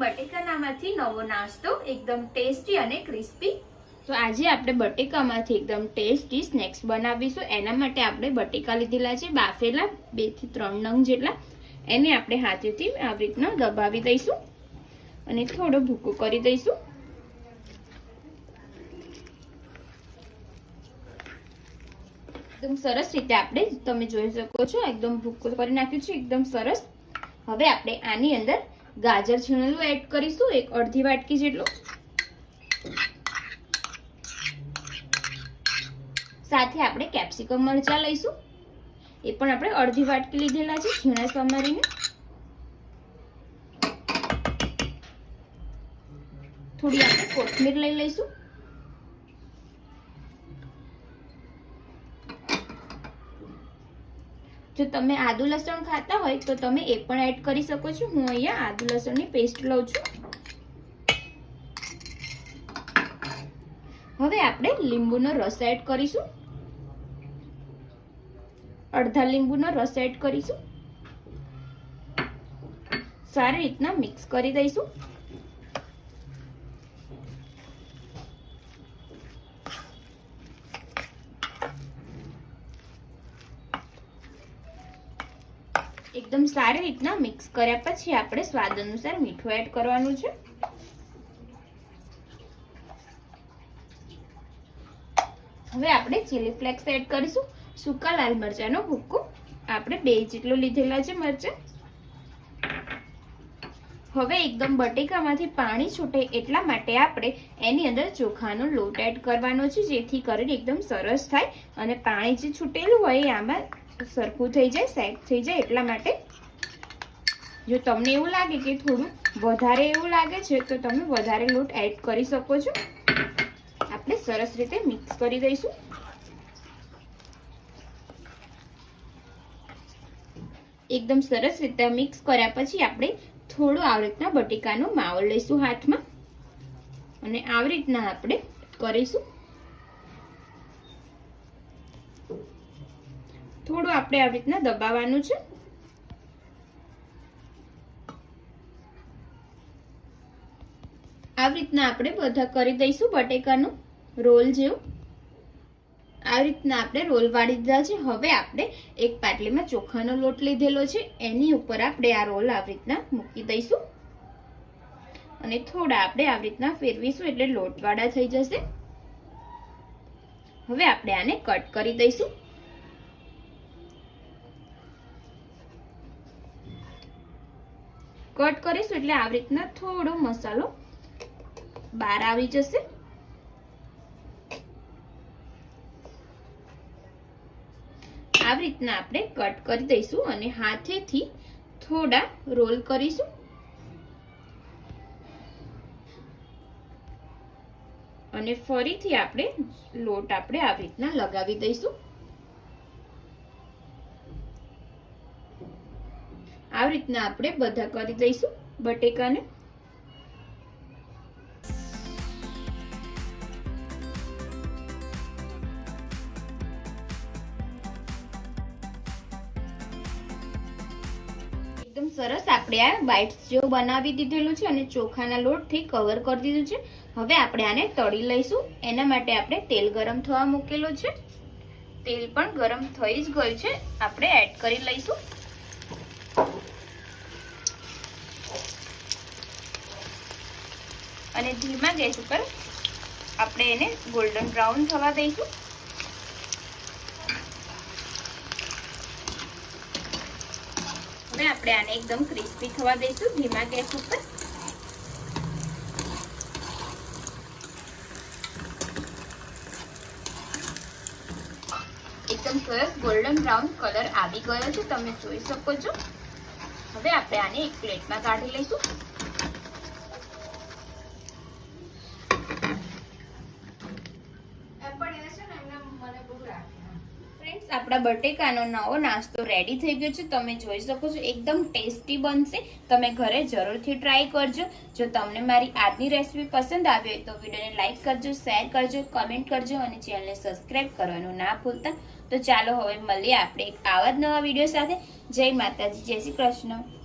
બટેકામાંથી નવો નાસ્તો એકદમ ટેસ્ટી અને ક્રિસ્પી। તો આજે આપણે બટેકામાંથી એકદમ ટેસ્ટી સ્નેક્સ બનાવીશું। એના માટે આપણે બટેકા લીધેલા છે બાફેલા 2 થી 3 નંગ જેટલા। એને આપણે હાથેથી આવી રીતના દબાવી દઈશું અને થોડો ભૂકો કરી દઈશું। एकदम सरस रीते आपणे तमे जोई शको छो एकदम भूको करी नाख्युं छे एकदम सरस। हवे आपणे आनी अंदर गाजर छीणेલું एड करीशुं एक अर्धी वाटकी जेटલું। साथे आपणे कैप्सिकम मरचा लईशुं ए पण आपणे अर्धी वाटकी लीधेला छे झीणा समारीने। थोड़ी आपणे कोथमीर लई लईशुं। जो तमे आदू लसण खाता होय तो तमे ए पण एड करी शको छो। हूँ अहींया आदू लसणनी पेस्ट लઉં છું। હવે આપણે લીંબુનો રસ એડ કરીશું। અડધા લીંબુનો રસ એડ કરીશું। સારી રીતના મિક્સ કરી દઈશું। एकदम सारी रीतना मिक्स कर्या पछी आपणे स्वाद अनुसार मीठું एड करवानुं छे। हवे आपणे चिली फ्लेक्स एड करीशुं। सूका लाल मरचानो भूको आपणे 2 जेटलो लीधेला छे मरचा। हवे एकदम बटेकामांथी पाणी छूटे एटला माटे आपणे एनी अंदर ચોખાનો લોટ एड करवानो छे जेथी करीने एकदम सरस थाय अने पाणी जे छूटेલું હોય આમાં सरखू थई जाए सेट थई जाए एटला माटे। जो तमने एवुं लागे के थोडું વધારે એવું લાગે છે તો તમે વધારે લોટ એડ કરી શકો છો। આપણે સરસ રીતે મિક્સ કરી દઈશું। એકદમ સરસ રીતે મિક્સ કર્યા પછી આપણે થોડું આવી રીતના બટેકાનો માવો લઈશું હાથમાં અને આવી રીતના આપણે કરીશું। થોડું આપણે આવી રીતના દબાવવાનું છે। આવી રીતના આપણે બધા કરી દઈશું બટેકાનો રોલ જેવું। આવી રીતના આપણે રોલ વાળી દીધા છે। હવે આપણે એક પાટલીમાં ચોખાનો લોટ લીધેલો છે એની ઉપર આપણે આ રોલ આવી રીતના મૂકી દઈશું અને થોડા આપણે આવી રીતના ફેરવીશું એટલે લોટવાળા થઈ જશે। હવે આપણે આને કટ કરી દઈશું। कट करीशुं એટલે આવી રીતના થોડો મસાલો બહાર આવી જશે। આવી રીતના આપણે કટ કરી દઈશું અને હાથેથી થોડા રોલ કરીશું અને ફરીથી આપણે લોટ આપણે આવી રીતના લગાવી દઈશું। આવી રીતના આપણે બધા કરી દઈશું બટેકાને। एकदम सरस આપણે આ બાઇટ્સ જેવું બનાવી દીધેલું છે અને ચોખાના લોટથી કવર કરી દીધું છે। હવે આપણે આને તળી લઈશું। એના માટે આપણે તેલ ગરમ થવા મૂકેલું છે। તેલ પણ ગરમ થઈ જ ગયું છે। આપણે એડ કરી લઈશું અને ધીમા ગેસ ઉપર આપણે એને ગોલ્ડન બ્રાઉન થવા દઈશું। હવે આપણે આને એકદમ ક્રિસ્પી થવા દઈશું ધીમા ગેસ ઉપર। एकदम સરસ ગોલ્ડન બ્રાઉન કલર આવી ગયો છે તમે જોઈ શકો છો। હવે આપણે આને એક પ્લેટમાં કાઢી લઈશું। આપણા બટેકાનો નવો નાસ્તો રેડી થઈ ગયો છે। તમે જોઈ શકો છો એકદમ ટેસ્ટી બનશે। તમે ઘરે જરૂરથી ટ્રાય કરજો। જો તમને મારી આજની રેસીપી પસંદ આવી હોય તો વિડીયોને લાઈક કરજો, શેર કરજો, કમેન્ટ કરજો અને ચેનલને સબસ્ક્રાઇબ કરવાનું ના ભૂલતા। તો ચાલો હવે મળીએ આપણે એક આવા જ નવા વિડીયો સાથે। જય માતાજી, જય શ્રી કૃષ્ણ।